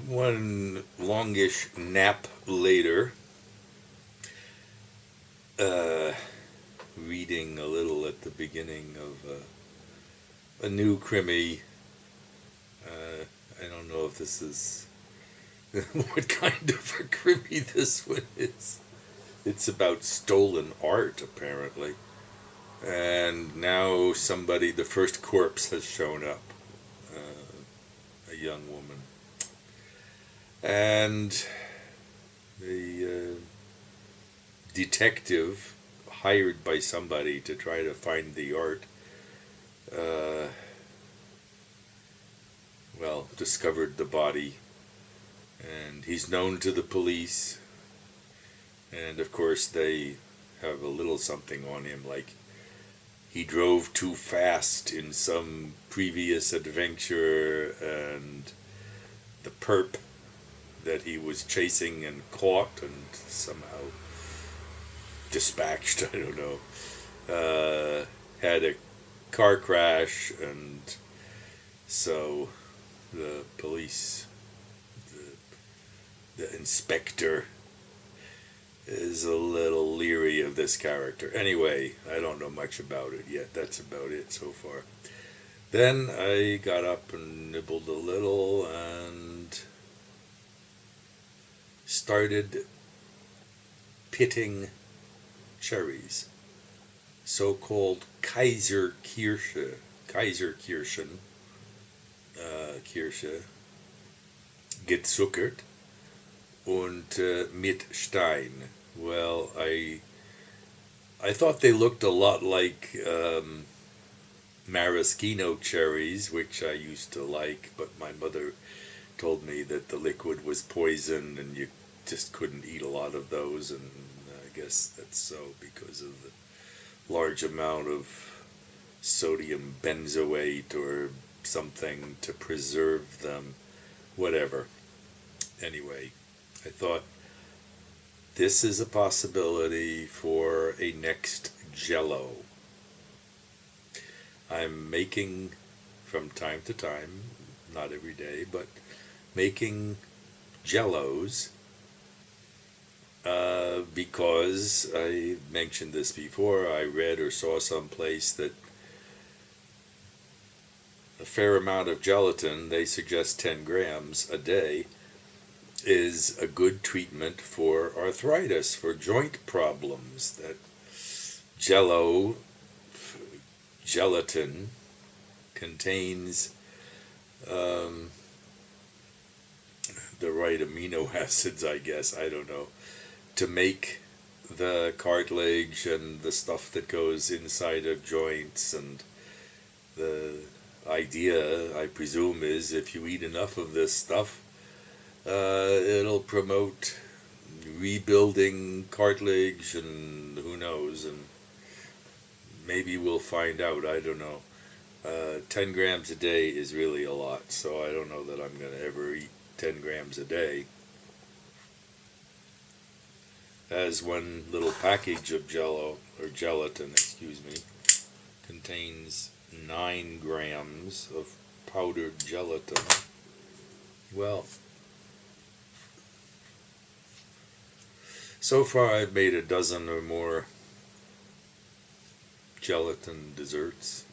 One longish nap later, uh, reading a little at the beginning of a new crimi. I don't know if this is what kind of a crimi this one is. It's about stolen art, apparently. And now the first corpse has shown up, a young woman. And the detective, hired by somebody to try to find the art, uh, discovered the body. And he's known to the police. And of course, they have a little something on him, like he drove too fast in some previous adventure, and the perp that he was chasing and caught and somehow dispatched, I don't know, had a car crash, and so the police, the inspector, is a little leery of this character. Anyway, I don't know much about it yet. That's about it so far. Then I got up and nibbled a little and started pitting cherries, so-called Kaiserkirschen, Kirsche, gezuckert und mit Stein. Well, I thought they looked a lot like maraschino cherries, which I used to like, but my mother told me that the liquid was poison and you just couldn't eat a lot of those, and I guess that's so because of the large amount of sodium benzoate or something to preserve them. Whatever. Anyway, I thought this is a possibility for a next jello. I'm making from time to time, not every day, but making jellos because I mentioned this before. I read or saw someplace that a fair amount of gelatin, they suggest 10 grams a day, is a good treatment for arthritis, for joint problems. That gelatin contains the right amino acids, I guess, I don't know, to make the cartilage and the stuff that goes inside of joints. And the idea, I presume, is if you eat enough of this stuff, it'll promote rebuilding cartilage, and who knows, and maybe we'll find out, I don't know. 10 grams a day is really a lot, so I don't know that I'm going to ever eat 10 grams a day. As one little package of jello, or gelatin, excuse me, contains 9 grams of powdered gelatin. Well, so far I've made a dozen or more gelatin desserts,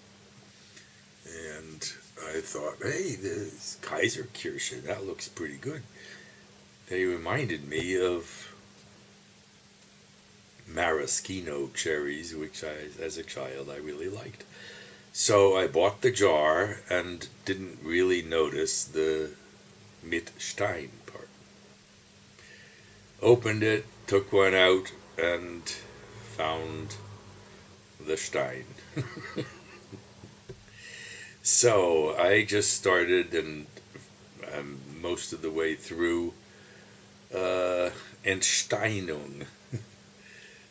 and I thought, hey, this Kaiserkirschen, that looks pretty good. They reminded me of maraschino cherries, which as a child, I really liked. So I bought the jar and didn't really notice the mit Stein part. Opened it, took one out, and found the Stein. So I just started, and I'm most of the way through Entsteinung,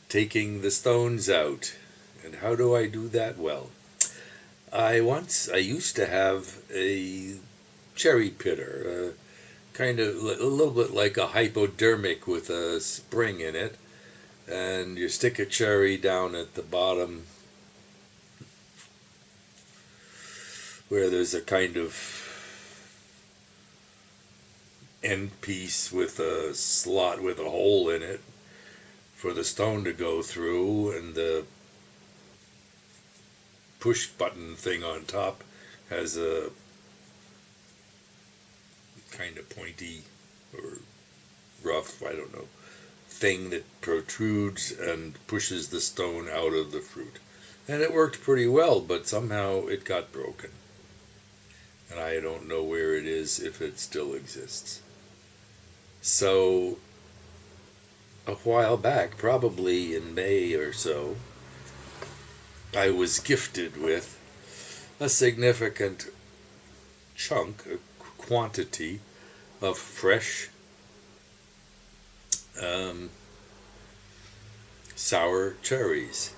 taking the stones out. And how do I do that? Well, I used to have a cherry pitter, kind of a little bit like a hypodermic with a spring in it, and you stick a cherry down at the bottom where there's a kind of end piece with a slot with a hole in it for the stone to go through, and the push button thing on top has a kind of pointy or rough, I don't know, thing that protrudes and pushes the stone out of the fruit. And it worked pretty well, but somehow it got broken. And I don't know where it is, if it still exists. So, a while back, probably in May or so, I was gifted with a significant chunk, a quantity of fresh sour cherries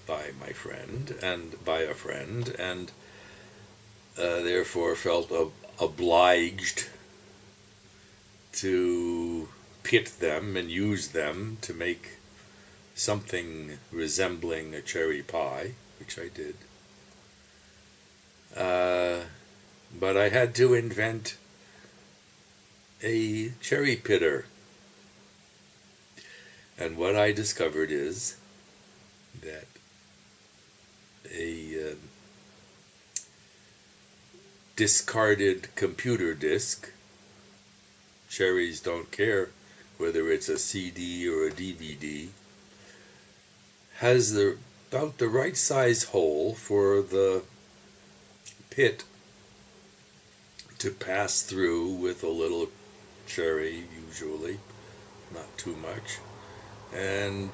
by my friend and by a friend, and therefore felt obliged to pit them and use them to make something resembling a cherry pie, which I did. But I had to invent a cherry pitter. And what I discovered is that a discarded computer disc, cherries don't care whether it's a CD or a DVD, has about the right size hole for the pit to pass through with a little cherry, usually, not too much. And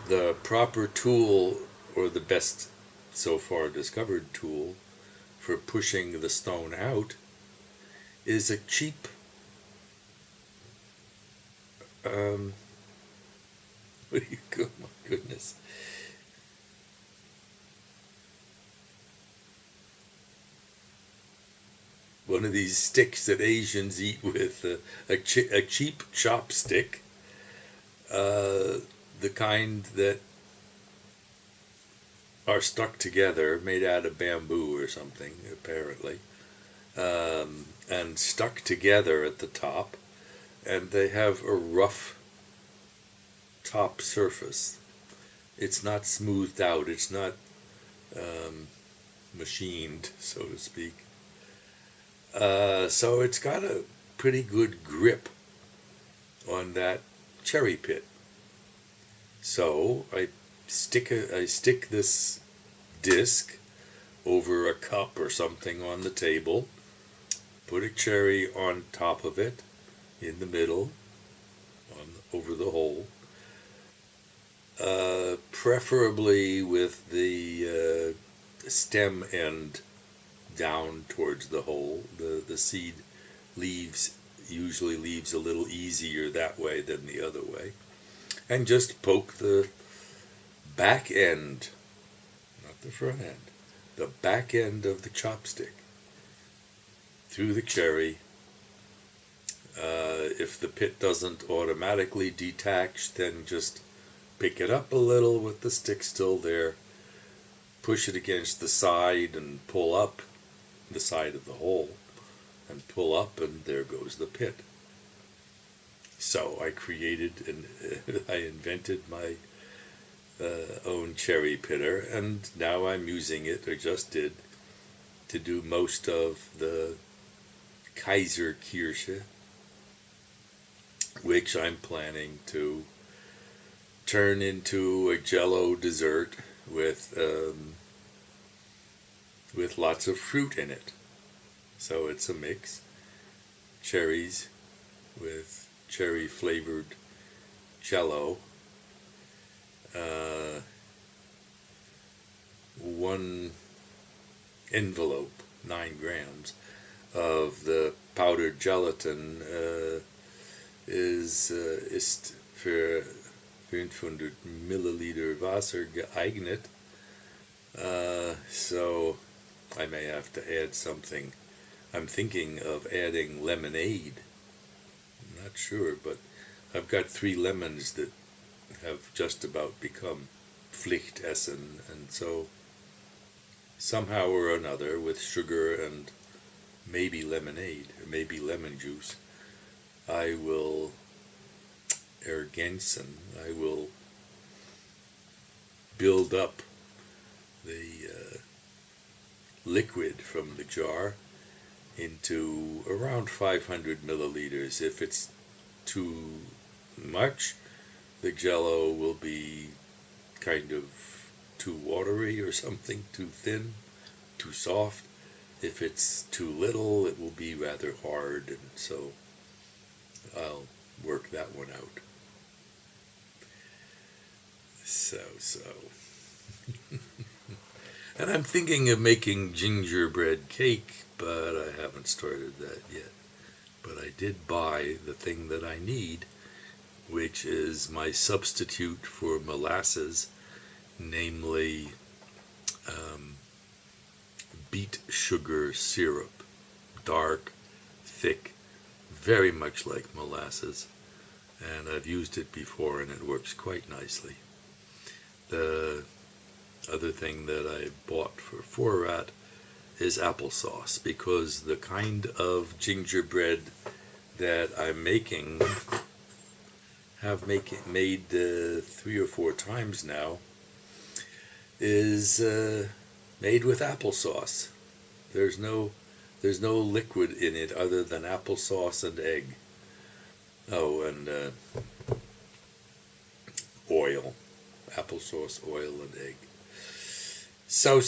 the proper tool, or the best so far discovered tool, for pushing the stone out is a cheap what do you go? My goodness. One of these sticks that Asians eat with a cheap chopstick, the kind that are stuck together, made out of bamboo or something, apparently, and stuck together at the top, and they have a rough top surface. It's not smoothed out, it's not machined, so to speak. So it's got a pretty good grip on that cherry pit. So I stick this disc over a cup or something on the table, put a cherry on top of it, in the middle, over the hole, preferably with the stem end down towards the hole. The seed usually leaves a little easier that way than the other way. And just poke the back end, not the front end, the back end of the chopstick through the cherry. If the pit doesn't automatically detach, then just pick it up a little with the stick still there, push it against the side and pull up the side of the hole, and pull up, and there goes the pit. So I I invented my own cherry pitter, and now I'm using it, or just did, to do most of the Kaiserkirsche, which I'm planning to turn into a jello dessert with lots of fruit in it. So it's a mix, cherries with cherry flavored jello, one envelope, 9 grams, of the powdered gelatin ist für 500 Milliliter Wasser geeignet. So I may have to add something. I'm thinking of adding lemonade. I'm not sure, but I've got 3 lemons that have just about become Pflichtessen, and so somehow or another, with sugar and maybe lemonade, or maybe lemon juice. I will ergänzen. I will build up the liquid from the jar into around 500 milliliters. If it's too much, the jello will be kind of too watery or something, too thin, too soft. If it's too little, it will be rather hard, and so I'll work that one out. So. And I'm thinking of making gingerbread cake, but I haven't started that yet. But I did buy the thing that I need, which is my substitute for molasses, namely beet sugar syrup. Dark, thick, very much like molasses. And I've used it before and it works quite nicely. The other thing that I bought for Forat is applesauce, because the kind of gingerbread that I'm making, made 3 or 4 times now, is made with applesauce. There's no liquid in it other than applesauce and egg. Oh, and oil, applesauce, oil, and egg. So.